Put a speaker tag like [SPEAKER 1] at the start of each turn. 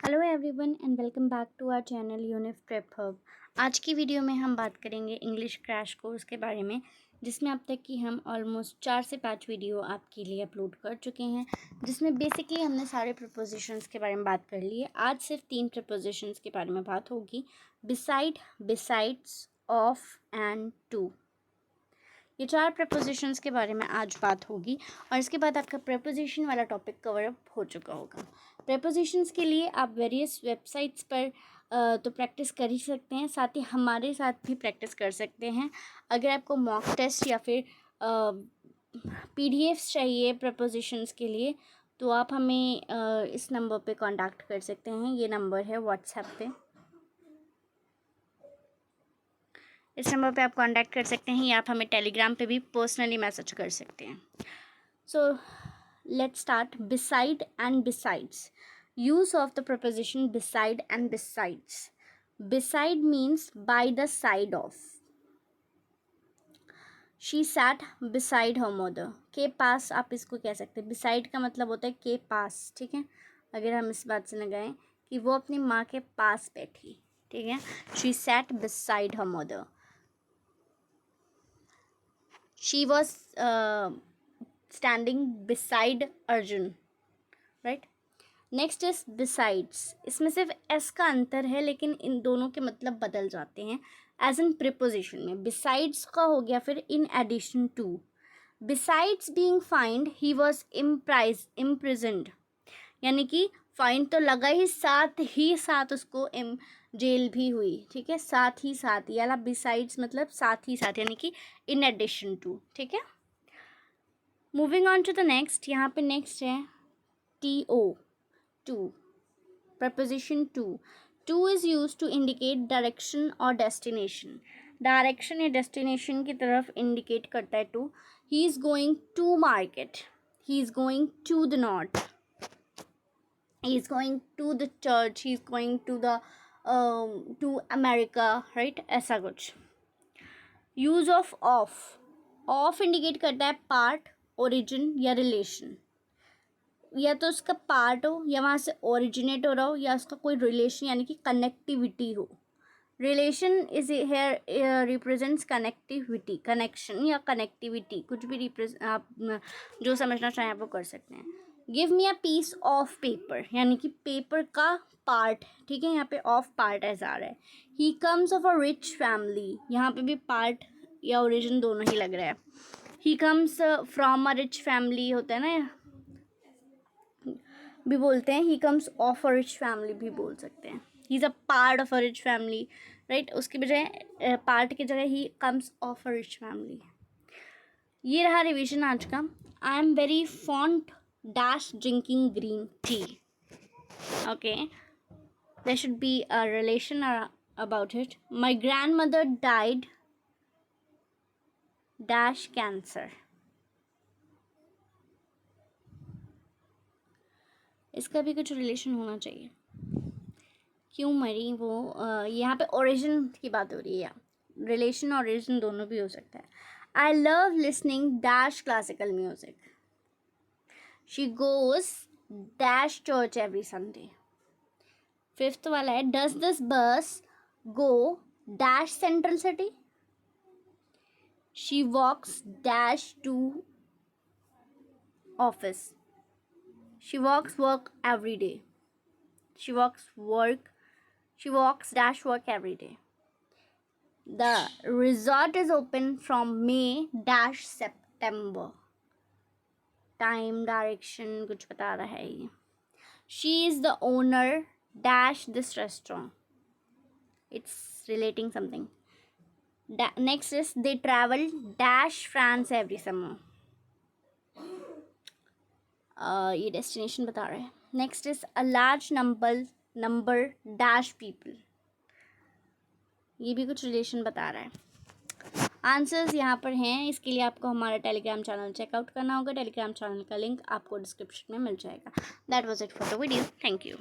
[SPEAKER 1] Hello everyone and welcome back to our channel unif prep hub. आज की video में हम बात करेंगे इंग्लिश क्रैश कोर्स के बारे में, जिसमें अब तक की हम ऑलमोस्ट 4 से 5 वीडियो आपके लिए अपलोड कर चुके हैं, जिसमें बेसिकली हमने सारे प्रपोजिशंस के बारे में बात कर ली है। आज सिर्फ 3 प्रपोजिशंस के बारे में बात होगी: beside, besides, of and to. ये 4 प्रपोजिशंस के बारे में आज बात होगी और इसके बाद आपका प्रपोजिशन वाला टॉपिक कवर अप हो चुका होगा। प्रपोजिशंस के लिए आप वेरियस वेबसाइट्स पर तो प्रैक्टिस कर ही सकते हैं, साथ ही हमारे साथ भी प्रैक्टिस कर सकते हैं। अगर आपको मॉक टेस्ट या फिर पीडीएफ्स चाहिए प्रपोजिशंस के लिए, तो आप हमें इस नंबर पे कांटेक्ट कर सकते हैं। ये नंबर है व्हाट्सएप पे, इस नंबर पे आप कांटेक्ट कर सकते हैं, या आप हमें टेलीग्राम पे भी पर्सनली मैसेज कर सकते हैं। So let's start. Beside and besides. Use of the preposition beside and besides. Beside means by the side of. She set beside her mother. के पास आप इसको कह सकते हैं। बिसाइड का मतलब होता है के पास, ठीक है। अगर हम इस बात से लगाएं कि वो अपनी माँ के पास बैठी, ठीक है। She set beside her mother. She was standing beside Arjun, right? Next is besides. इसमें सिर्फ एस का अंतर है, लेकिन इन दोनों के मतलब बदल जाते हैं। एज इन प्रिपोजिशन में बिसाइड्स का हो गया फिर in addition to. Besides being fined he was imprisoned, यानी कि फाइन तो लगा ही, साथ उसको जेल भी हुई, ठीक है। साथ ही साथ, याला बिसाइड्स मतलब साथ ही साथ, यानी कि इन एडिशन टू, ठीक है। Moving on to the next. यहाँ पे नेक्स्ट है TO, to. Preposition to. To is use to indicate direction और डेस्टिनेशन। डायरेक्शन या डेस्टिनेशन की तरफ इंडिकेट करता है to. He is going to market, he is going to the north, he is going to the church, he is going to the to America, right? ऐसा कुछ। Use of of indicate करता है part, origin या relation. या तो उसका part हो, या वहाँ से ओरिजिनेट हो रहा हो, या उसका कोई रिलेशन यानी कि कनेक्टिविटी हो। Relation is here represents connectivity, connection या कनेक्टिविटी, कुछ भी आप जो समझना चाहें आप वो कर सकते हैं। Give me a piece of paper, यानी कि पेपर का पार्ट, ठीक है। यहाँ पे ऑफ पार्ट ऐसा आ रहा है। He comes of a rich family, यहाँ पे भी पार्ट या ओरिजिन दोनों ही लग रहा है। He comes from a rich family होता है ना, भी बोलते हैं। He comes of a rich family भी बोल सकते हैं। He is a part of a rich family, right. उसकी बजाय पार्ट की जगह he comes of a rich family. ये रहा रिविजन आज का। I am very fond dash drinking green tea. Okay, there should be a relation about it. My grandmother died dash cancer. इसका भी कुछ रिलेशन होना चाहिए, क्यों मरी वो। यहाँ पे ओरिजिन की बात हो रही है, रिलेशन और ओरिजिन दोनों भी हो सकता है। I love listening dash classical music. She goes dash church every Sunday. Fifth वाला है does this bus go dash central city. She walks dash to office. She walks work every day. She walks dash work every day. The resort is open from May dash September. Time, direction कुछ बता रहा है ये। She is the owner dash this restaurant, it's relating something. Next is they travel dash France every summer. ये destination बता रहा है। Next is a large number dash people, ये भी कुछ relation बता रहा है। आंसर्स यहाँ पर हैं। इसके लिए आपको हमारा टेलीग्राम चैनल चेकआउट करना होगा। टेलीग्राम चैनल का लिंक आपको डिस्क्रिप्शन में मिल जाएगा। That was it for the video. Thank you.